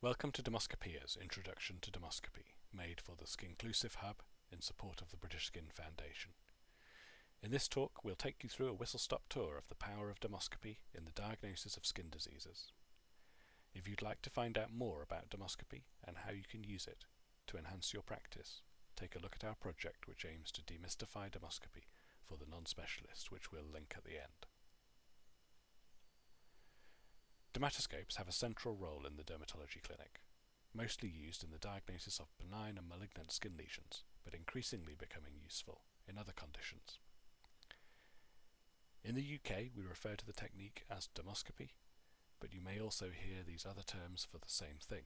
Welcome to Dermoscopy's Introduction to Dermoscopy, made for the Skinclusive Hub in support of the British Skin Foundation. In this talk, we'll take you through a whistle-stop tour of the power of dermoscopy in the diagnosis of skin diseases. If you'd like to find out more about dermoscopy and how you can use it to enhance your practice, take a look at our project which aims to demystify dermoscopy for the non-specialist, which we'll link at the end. Dermatoscopes have a central role in the dermatology clinic, mostly used in the diagnosis of benign and malignant skin lesions, but increasingly becoming useful in other conditions. In the UK, we refer to the technique as dermoscopy, but you may also hear these other terms for the same thing: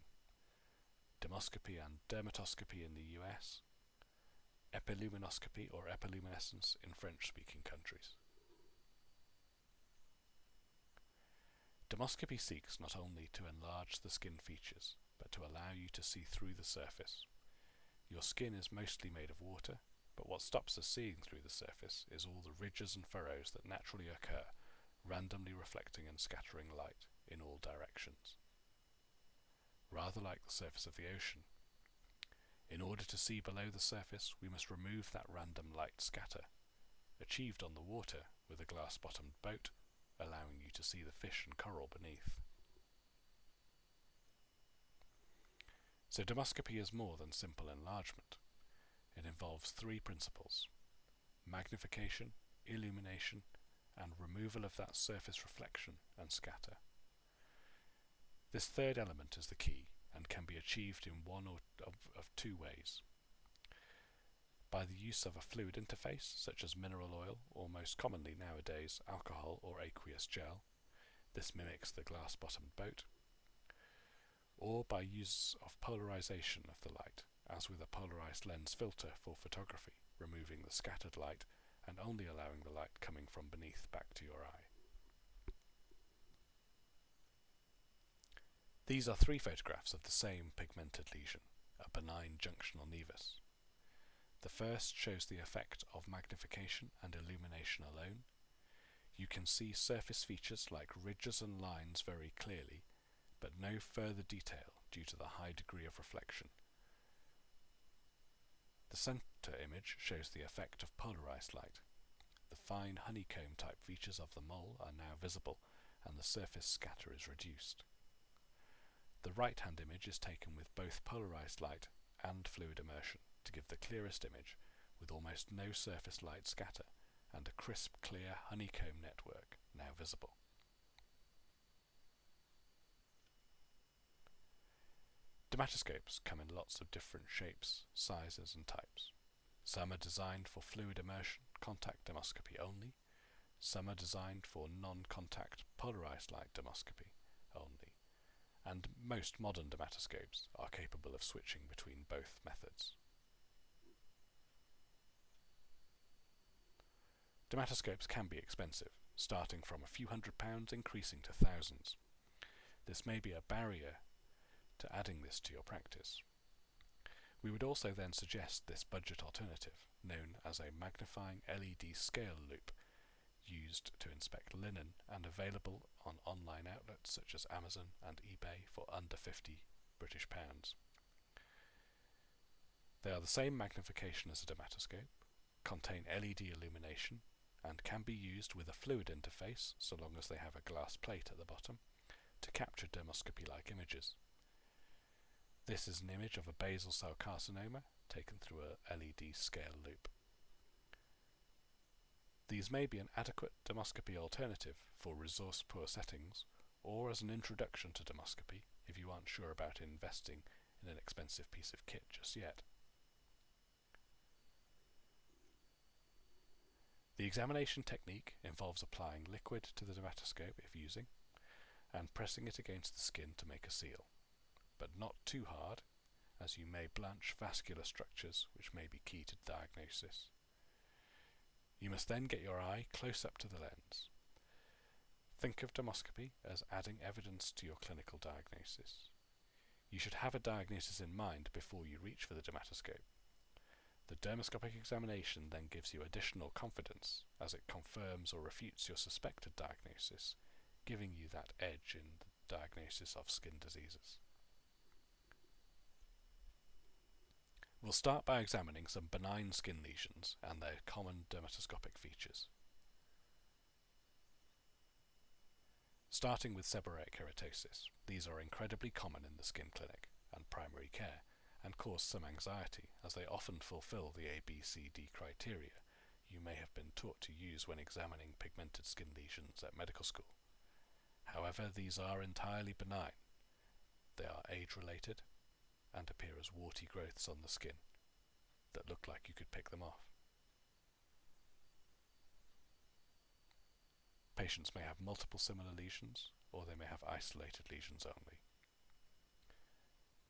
dermoscopy and dermatoscopy in the US, epiluminoscopy or epiluminescence in French-speaking countries. Dermoscopy seeks not only to enlarge the skin features, but to allow you to see through the surface. Your skin is mostly made of water, but what stops us seeing through the surface is all the ridges and furrows that naturally occur, randomly reflecting and scattering light in all directions. Rather like the surface of the ocean, in order to see below the surface, we must remove that random light scatter, achieved on the water with a glass-bottomed boat, allowing you to see the fish and coral beneath. So dermoscopy is more than simple enlargement. It involves three principles: magnification, illumination, and removal of that surface reflection and scatter. This third element is the key and can be achieved in one of two ways: by the use of a fluid interface such as mineral oil, or most commonly nowadays alcohol or aqueous gel. This mimics the glass-bottomed boat. Or by use of polarization of the light, as with a polarized lens filter for photography, removing the scattered light and only allowing the light coming from beneath back to your eye. These are three photographs of the same pigmented lesion, a benign junctional nevus. The first shows the effect of magnification and illumination alone. You can see surface features like ridges and lines very clearly, but no further detail due to the high degree of reflection. The center image shows the effect of polarized light. The fine honeycomb type features of the mole are now visible and the surface scatter is reduced. The right-hand image is taken with both polarized light and fluid immersion to give the clearest image with almost no surface light scatter and a crisp, clear honeycomb network now visible. Dermatoscopes come in lots of different shapes, sizes and types. Some are designed for fluid immersion, contact dermoscopy only. Some are designed for non-contact polarized light dermoscopy only. And most modern dermatoscopes are capable of switching between both methods. Dermatoscopes can be expensive, starting from a few £100 increasing to thousands. This may be a barrier to adding this to your practice. We would also then suggest this budget alternative, known as a magnifying LED scale loop, used to inspect linen and available on online outlets such as Amazon and eBay for under £50 British. They are the same magnification as a dermatoscope, contain LED illumination, and can be used with a fluid interface, so long as they have a glass plate at the bottom, to capture dermoscopy-like images. This is an image of a basal cell carcinoma taken through a LED scale loop. These may be an adequate dermoscopy alternative for resource-poor settings, or as an introduction to dermoscopy if you aren't sure about investing in an expensive piece of kit just yet. The examination technique involves applying liquid to the dermatoscope if using, and pressing it against the skin to make a seal, but not too hard, as you may blanch vascular structures which may be key to diagnosis. You must then get your eye close up to the lens. Think of dermoscopy as adding evidence to your clinical diagnosis. You should have a diagnosis in mind before you reach for the dermatoscope. The dermoscopic examination then gives you additional confidence as it confirms or refutes your suspected diagnosis, giving you that edge in the diagnosis of skin diseases. We'll start by examining some benign skin lesions and their common dermatoscopic features. Starting with seborrheic keratosis, these are incredibly common in the skin clinic and primary care and cause some anxiety as they often fulfill the ABCD criteria you may have been taught to use when examining pigmented skin lesions at medical school. However, these are entirely benign. They are age-related and appear as warty growths on the skin that look like you could pick them off. Patients may have multiple similar lesions, or they may have isolated lesions only.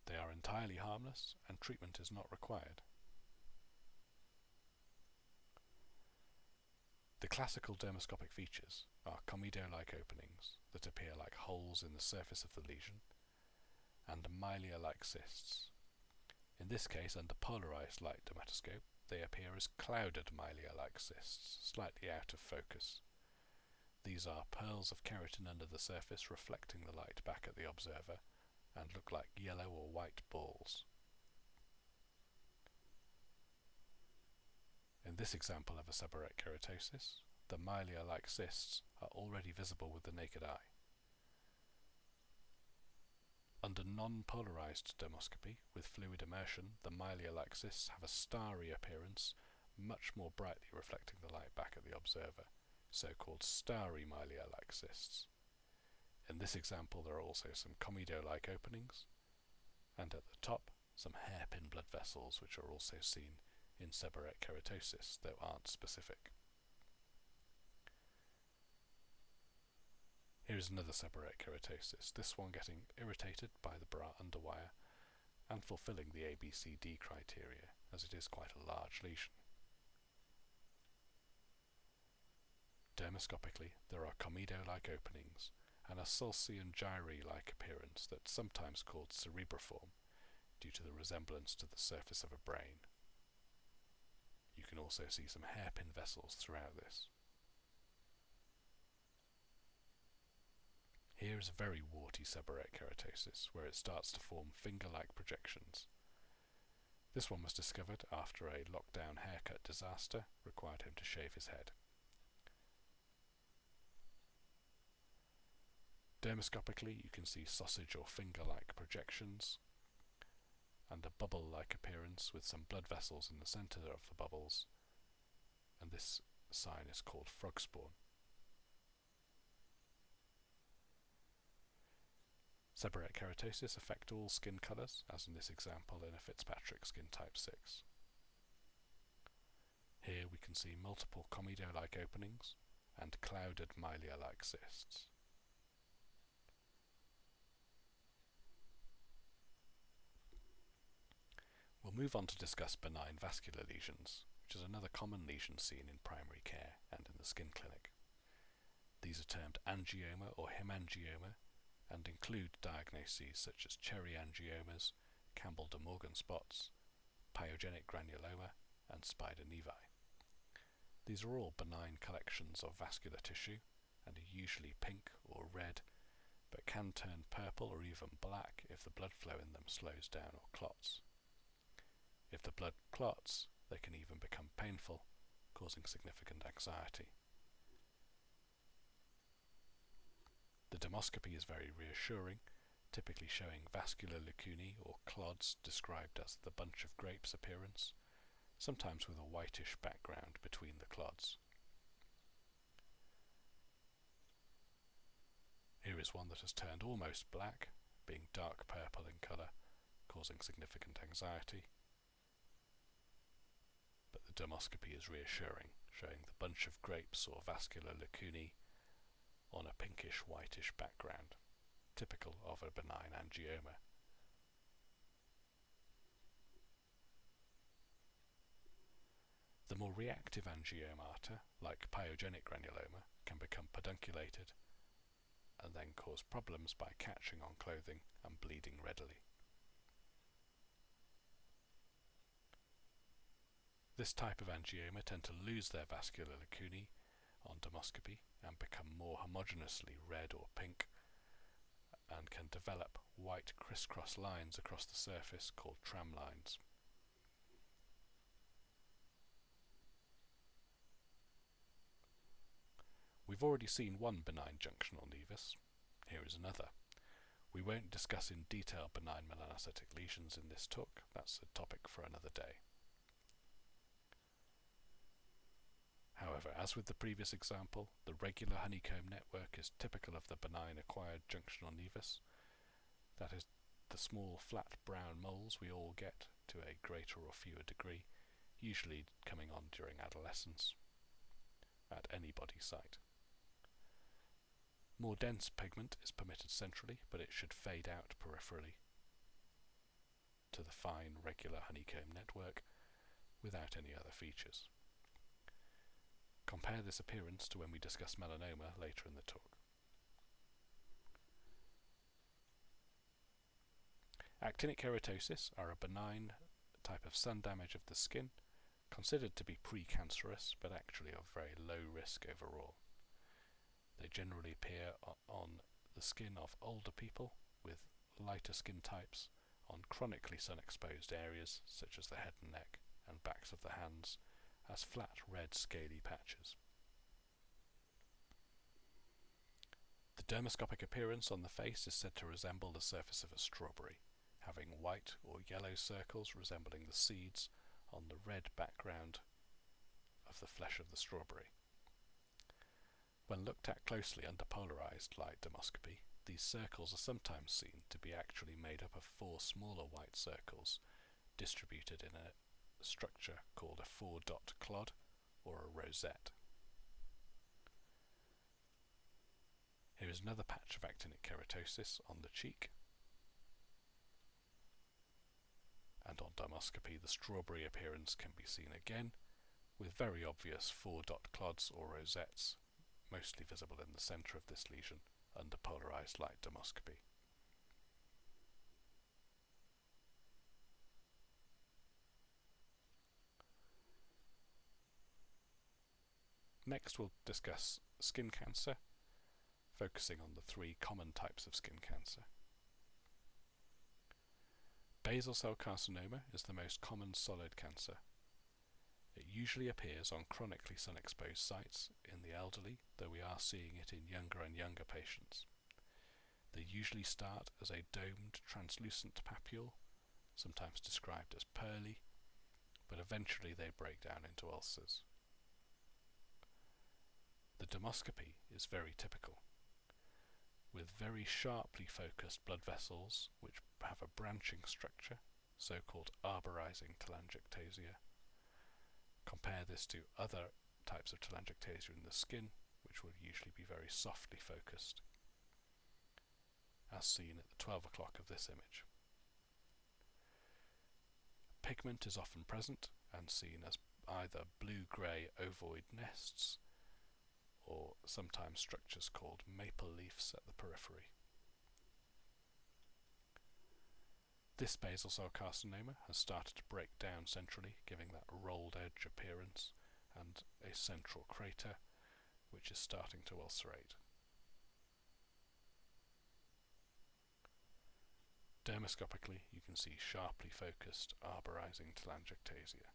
They are entirely harmless and treatment is not required. The classical dermoscopic features are comedo-like openings that appear like holes in the surface of the lesion, and milia-like cysts. In this case, under polarized light dermatoscope, they appear as clouded milia-like cysts, slightly out of focus. These are pearls of keratin under the surface reflecting the light back at the observer and look like yellow or white balls. In this example of a seborrheic keratosis, the milia-like cysts are already visible with the naked eye. Under non-polarized dermoscopy with fluid immersion, the milia-like cysts have a starry appearance, much more brightly reflecting the light back at the observer, so-called starry milia-like cysts. In this example there are also some comedo-like openings, and at the top some hairpin blood vessels which are also seen in seborrheic keratosis, though aren't specific. Here is another seborrheic keratosis, this one getting irritated by the bra underwire and fulfilling the ABCD criteria, as it is quite a large lesion. Dermoscopically, there are comedo-like openings and a Sulcian gyri-like appearance that's sometimes called cerebriform due to the resemblance to the surface of a brain. You can also see some hairpin vessels throughout this. Here is a very warty seborrheic keratosis where it starts to form finger-like projections. This one was discovered after a lockdown haircut disaster required him to shave his head. Dermoscopically, you can see sausage or finger-like projections and a bubble-like appearance with some blood vessels in the centre of the bubbles, and this sign is called frog spawn. Seborrheic keratosis affect all skin colours, as in this example in a Fitzpatrick skin type 6. Here we can see multiple comedo-like openings and clouded milia-like cysts. We'll move on to discuss benign vascular lesions, which is another common lesion seen in primary care and in the skin clinic. These are termed angioma or hemangioma and include diagnoses such as cherry angiomas, Campbell-De Morgan spots, pyogenic granuloma, and spider nevi. These are all benign collections of vascular tissue and are usually pink or red, but can turn purple or even black if the blood flow in them slows down or clots. If the blood clots, they can even become painful, causing significant anxiety. The dermoscopy is very reassuring, typically showing vascular lacunae or clods described as the bunch of grapes appearance, sometimes with a whitish background between the clods. Here is one that has turned almost black, being dark purple in colour, causing significant anxiety. But the dermoscopy is reassuring, showing the bunch of grapes or vascular lacunae on a pinkish whitish background, typical of a benign angioma. The more reactive angiomata, like pyogenic granuloma, can become pedunculated and then cause problems by catching on clothing and bleeding readily. This type of angioma tend to lose their vascular lacunae on dermoscopy and become more homogeneously red or pink, and can develop white crisscross lines across the surface called tram lines. We've already seen one benign junctional nevus. Here is another. We won't discuss in detail benign melanocytic lesions in this talk. That's a topic for another day. However, as with the previous example, the regular honeycomb network is typical of the benign acquired junctional nevus. That is, the small flat brown moles we all get to a greater or fewer degree, usually coming on during adolescence, at any body site. More dense pigment is permitted centrally, but it should fade out peripherally to the fine regular honeycomb network without any other features. Compare this appearance to when we discuss melanoma later in the talk. Actinic keratosis are a benign type of sun damage of the skin, considered to be precancerous, but actually of very low risk overall. They generally appear on the skin of older people with lighter skin types, on chronically sun-exposed areas such as the head and neck and backs of the hands, as flat red scaly patches. The dermoscopic appearance on the face is said to resemble the surface of a strawberry, having white or yellow circles resembling the seeds on the red background of the flesh of the strawberry. When looked at closely under polarized light dermoscopy, these circles are sometimes seen to be actually made up of 4 smaller white circles distributed in a structure called a 4-dot clod or a rosette. Here is another patch of actinic keratosis on the cheek, and on dermoscopy the strawberry appearance can be seen again, with very obvious 4-dot clods or rosettes, mostly visible in the centre of this lesion under polarized light dermoscopy. Next we'll discuss skin cancer, focusing on the 3 common types of skin cancer. Basal cell carcinoma is the most common solid cancer. It usually appears on chronically sun-exposed sites in the elderly, though we are seeing it in younger and younger patients. They usually start as a domed translucent papule, sometimes described as pearly, but eventually they break down into ulcers. The dermoscopy is very typical, with very sharply focused blood vessels which have a branching structure, so-called arborizing telangiectasia. Compare this to other types of telangiectasia in the skin, which would usually be very softly focused, as seen at the 12 o'clock of this image. Pigment is often present and seen as either blue-grey ovoid nests or sometimes structures called maple leafs at the periphery. This basal cell carcinoma has started to break down centrally, giving that rolled edge appearance and a central crater which is starting to ulcerate. Dermoscopically, you can see sharply focused arborizing telangiectasia.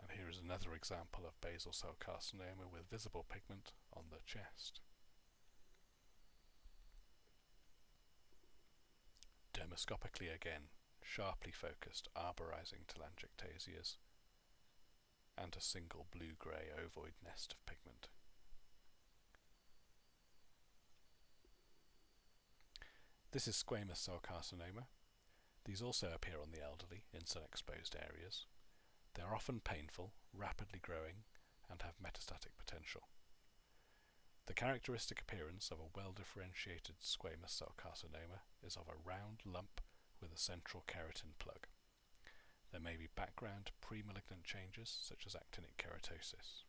And here is another example of basal cell carcinoma with visible pigment on the chest. Dermoscopically again, sharply focused arborizing telangiectasias and a single blue-grey ovoid nest of pigment. This is squamous cell carcinoma. These also appear on the elderly in sun-exposed areas. They are often painful, rapidly growing, and have metastatic potential. The characteristic appearance of a well-differentiated squamous cell carcinoma is of a round lump with a central keratin plug. There may be background pre-malignant changes such as actinic keratosis.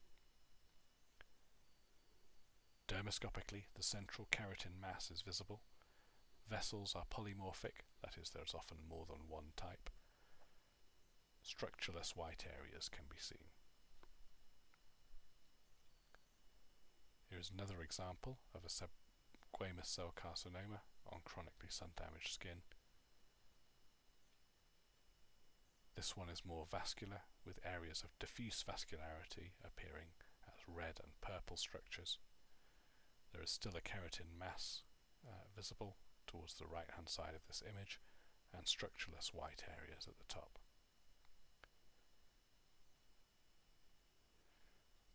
Dermoscopically, the central keratin mass is visible. Vessels are polymorphic, that is, there's often more than one type. Structureless white areas can be seen. Here is another example of a squamous cell carcinoma on chronically sun-damaged skin. This one is more vascular, with areas of diffuse vascularity appearing as red and purple structures. There is still a keratin mass visible towards the right hand side of this image, and structureless white areas at the top.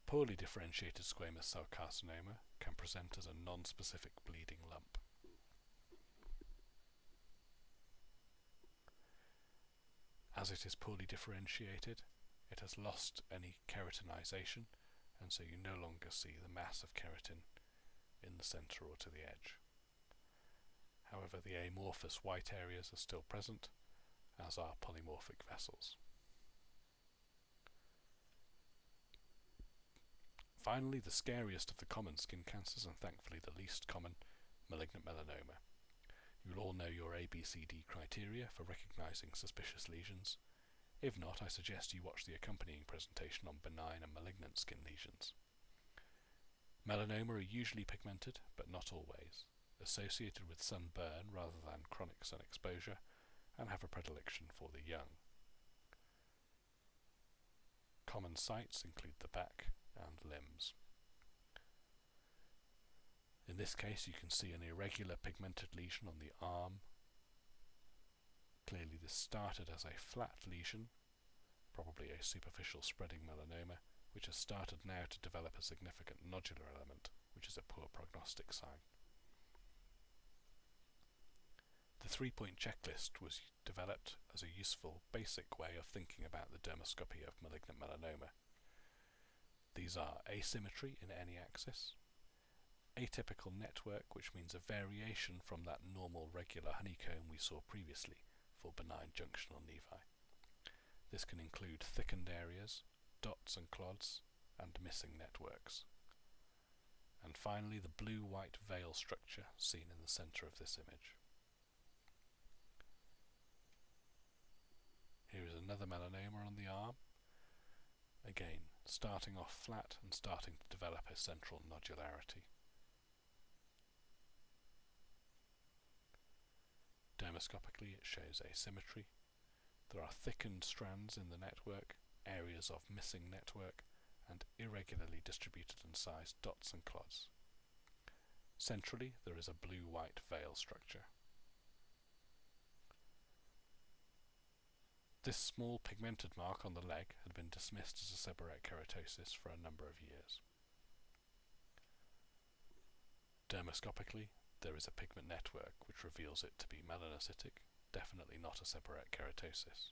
Poorly differentiated squamous cell carcinoma can present as a non-specific bleeding lump. As it is poorly differentiated, it has lost any keratinization, and so you no longer see the mass of keratin in the centre or to the edge. However, the amorphous white areas are still present, as are polymorphic vessels. Finally, the scariest of the common skin cancers, and thankfully the least common, malignant melanoma. You'll all know your ABCD criteria for recognizing suspicious lesions. If not, I suggest you watch the accompanying presentation on benign and malignant skin lesions. Melanoma are usually pigmented, but not always, associated with sunburn rather than chronic sun exposure, and have a predilection for the young. Common sites include the back and limbs. In this case, you can see an irregular pigmented lesion on the arm. Clearly this started as a flat lesion, probably a superficial spreading melanoma, which has started now to develop a significant nodular element, which is a poor prognostic sign. The 3-point checklist was developed as a useful basic way of thinking about the dermoscopy of malignant melanoma. These are asymmetry in any axis, atypical network, which means a variation from that normal regular honeycomb we saw previously for benign junctional nevi. This can include thickened areas, dots and clods, and missing networks. And finally, the blue-white veil structure seen in the centre of this image. Here is another melanoma on the arm, again starting off flat and starting to develop a central nodularity. Dermoscopically, it shows asymmetry. There are thickened strands in the network, areas of missing network, and irregularly distributed and sized dots and clods. Centrally, there is a blue-white veil structure. This small pigmented mark on the leg had been dismissed as a seborrheic keratosis for a number of years. Dermoscopically, there is a pigment network which reveals it to be melanocytic, definitely not a seborrheic keratosis.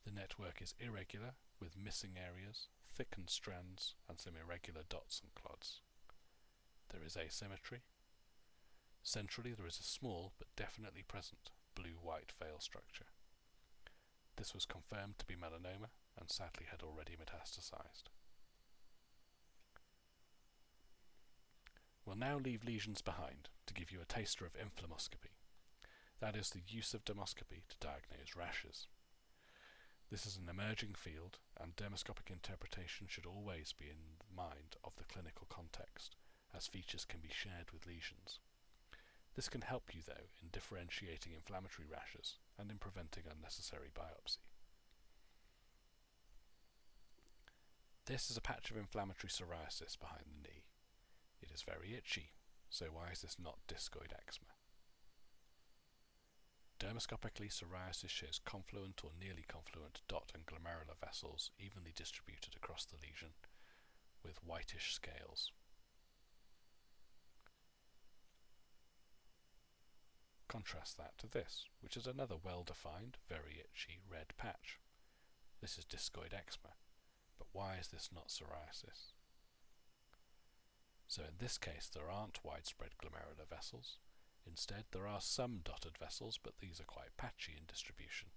The network is irregular, with missing areas, thickened strands, and some irregular dots and clods. There is asymmetry. Centrally, there is a small, but definitely present, blue-white veil structure. This was confirmed to be melanoma, and sadly had already metastasized. We'll now leave lesions behind to give you a taster of inflammoscopy. That is the use of dermoscopy to diagnose rashes. This is an emerging field, and dermoscopic interpretation should always be in mind of the clinical context, as features can be shared with lesions. This can help you, though, in differentiating inflammatory rashes and in preventing unnecessary biopsy. This is a patch of inflammatory psoriasis behind the knee. It is very itchy, so why is this not discoid eczema? Dermoscopically, psoriasis shows confluent or nearly confluent dot and glomerular vessels evenly distributed across the lesion, with whitish scales. Contrast that to this, which is another well-defined, very itchy red patch. This is discoid eczema, but why is this not psoriasis? So in this case there aren't widespread glomerular vessels. Instead there are some dotted vessels, but these are quite patchy in distribution.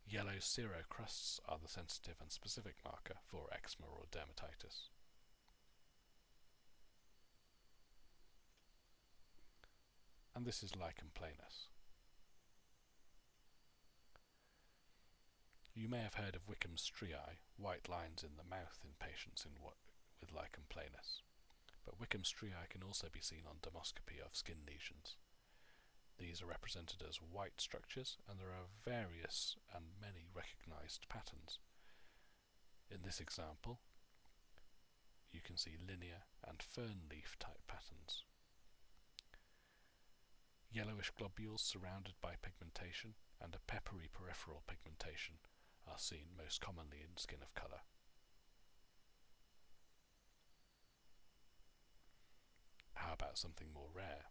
Yellow serocrusts are the sensitive and specific marker for eczema or dermatitis. And this is lichen planus. You may have heard of Wickham's striae, white lines in the mouth in patients with lichen planus, but Wickham's striae can also be seen on dermoscopy of skin lesions. These are represented as white structures, and there are various and many recognized patterns. In this example, you can see linear and fern leaf type patterns. Yellowish globules surrounded by pigmentation and a peppery peripheral pigmentation are seen most commonly in skin of colour. How about something more rare?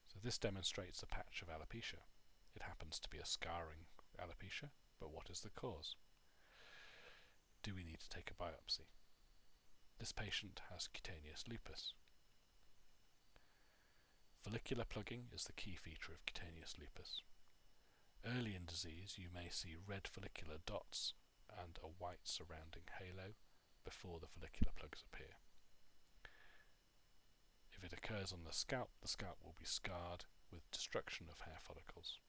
So this demonstrates a patch of alopecia. It happens to be a scarring alopecia, but what is the cause? Do we need to take a biopsy? This patient has cutaneous lupus. Follicular plugging is the key feature of cutaneous lupus. Early in disease, you may see red follicular dots and a white surrounding halo before the follicular plugs appear. If it occurs on the scalp will be scarred with destruction of hair follicles.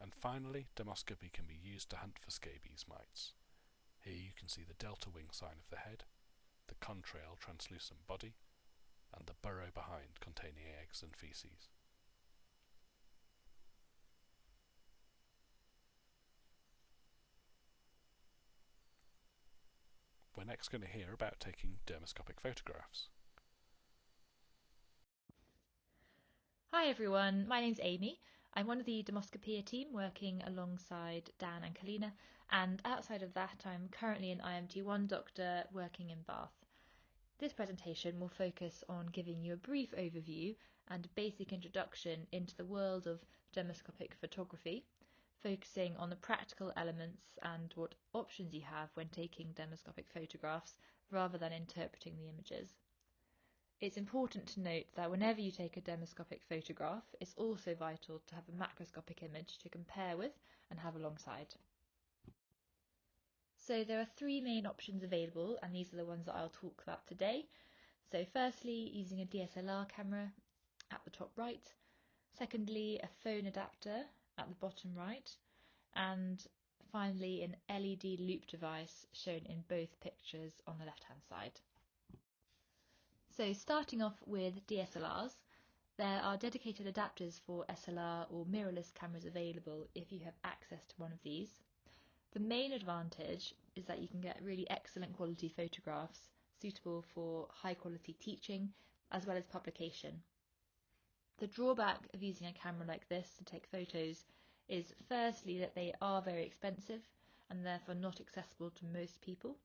And finally, dermoscopy can be used to hunt for scabies mites. Here you can see the delta wing sign of the head, the contrail translucent body, and the burrow behind containing eggs and feces. We're next going to hear about taking dermoscopic photographs. Hi everyone, my name's Amy. I'm one of the Dermoscopy team working alongside Dan and Kalina, and outside of that I'm currently an IMT1 doctor working in Bath. This presentation will focus on giving you a brief overview and a basic introduction into the world of dermoscopic photography, focusing on the practical elements and what options you have when taking dermoscopic photographs rather than interpreting the images. It's important to note that whenever you take a dermoscopic photograph, it's also vital to have a macroscopic image to compare with and have alongside. So there are three main options available, and these are the ones that I'll talk about today. So firstly, using a DSLR camera at the top right. Secondly, a phone adapter at the bottom right. And finally, an LED loop device shown in both pictures on the left-hand side. So starting off with DSLRs, there are dedicated adapters for SLR or mirrorless cameras available if you have access to one of these. The main advantage is that you can get really excellent quality photographs suitable for high quality teaching as well as publication. The drawback of using a camera like this to take photos is firstly that they are very expensive and therefore not accessible to most people.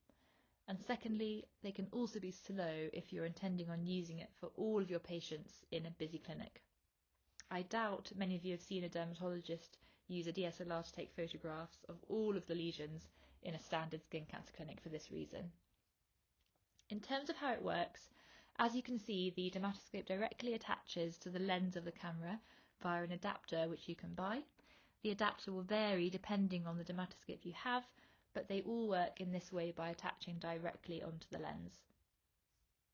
And secondly, they can also be slow if you're intending on using it for all of your patients in a busy clinic. I doubt many of you have seen a dermatologist use a DSLR to take photographs of all of the lesions in a standard skin cancer clinic for this reason. In terms of how it works, as you can see, the dermatoscope directly attaches to the lens of the camera via an adapter which you can buy. The adapter will vary depending on the dermatoscope you have, but they all work in this way by attaching directly onto the lens.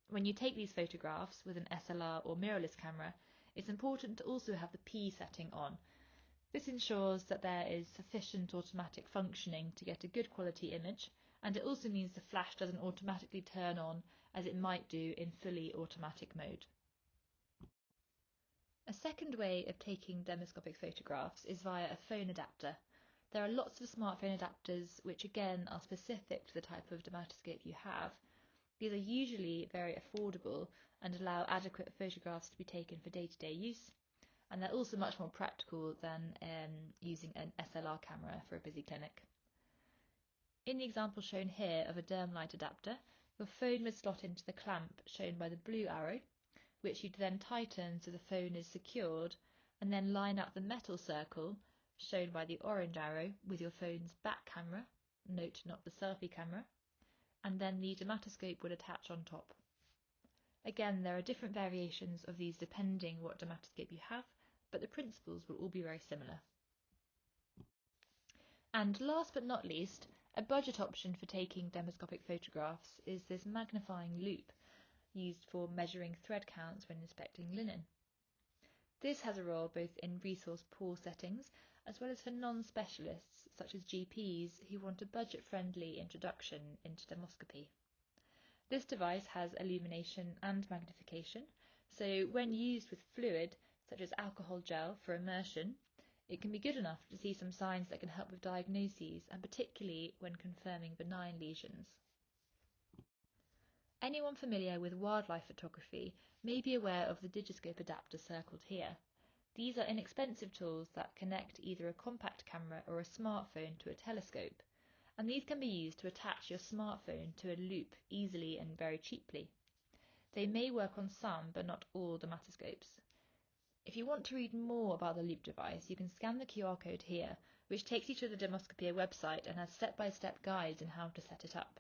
When you take these photographs with an SLR or mirrorless camera, it's important to also have the P setting on. This ensures that there is sufficient automatic functioning to get a good quality image, and it also means the flash doesn't automatically turn on as it might do in fully automatic mode. A second way of taking dermoscopic photographs is via a phone adapter. There are lots of smartphone adapters which again are specific to the type of dermatoscope you have. These are usually very affordable and allow adequate photographs to be taken for day-to-day use, and they're also much more practical than using an SLR camera for a busy clinic. In the example shown here of a Dermlight adapter, your phone would slot into the clamp shown by the blue arrow, which you'd then tighten so the phone is secured, and then line up the metal circle shown by the orange arrow with your phone's back camera, note not the selfie camera, and then the dermatoscope would attach on top. Again, there are different variations of these depending what dermatoscope you have, but the principles will all be very similar. And last but not least, a budget option for taking dermoscopic photographs is this magnifying loupe used for measuring thread counts when inspecting linen. This has a role both in resource poor settings as well as for non-specialists such as GPs who want a budget-friendly introduction into dermoscopy. This device has illumination and magnification, So when used with fluid, such as alcohol gel for immersion, it can be good enough to see some signs that can help with diagnoses, and particularly when confirming benign lesions. Anyone familiar with wildlife photography may be aware of the Digiscope adapter circled here. These are inexpensive tools that connect either a compact camera or a smartphone to a telescope, and these can be used to attach your smartphone to a loop easily and very cheaply. They may work on some, but not all dermatoscopes. If you want to read more about the loop device, you can scan the QR code here, which takes you to the Dermoscopy website and has step-by-step guides on how to set it up.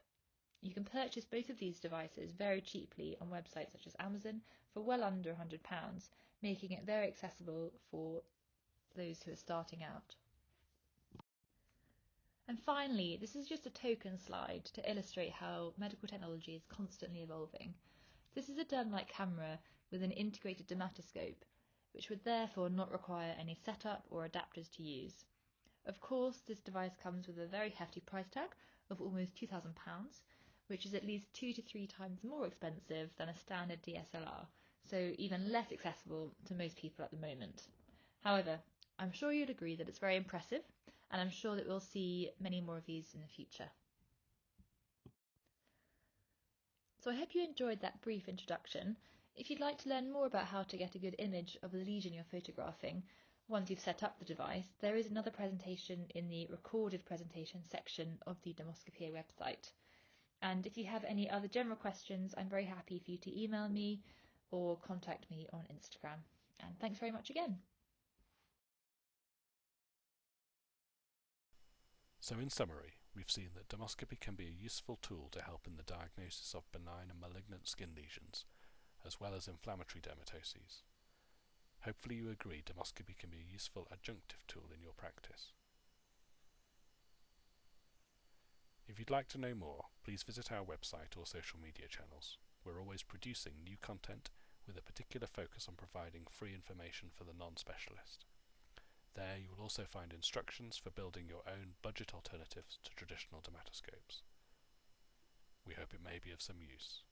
You can purchase both of these devices very cheaply on websites such as Amazon for well under £100, making it very accessible for those who are starting out. And finally, this is just a token slide to illustrate how medical technology is constantly evolving. This is a derm-like camera with an integrated dermatoscope, which would therefore not require any setup or adapters to use. Of course, this device comes with a very hefty price tag of almost £2,000, which is at least 2 to 3 times more expensive than a standard DSLR, so even less accessible to most people at the moment. However, I'm sure you'd agree that it's very impressive, and I'm sure that we'll see many more of these in the future. So I hope you enjoyed that brief introduction. If you'd like to learn more about how to get a good image of the lesion you're photographing once you've set up the device, there is another presentation in the recorded presentation section of the Dermoscopy website. And if you have any other general questions, I'm very happy for you to email me or contact me on Instagram. And thanks very much again. So in summary, we've seen that dermoscopy can be a useful tool to help in the diagnosis of benign and malignant skin lesions, as well as inflammatory dermatoses. Hopefully you agree dermoscopy can be a useful adjunctive tool in your practice. If you'd like to know more, please visit our website or social media channels. We're always producing new content with a particular focus on providing free information for the non-specialist. There you will also find instructions for building your own budget alternatives to traditional dermatoscopes. We hope it may be of some use.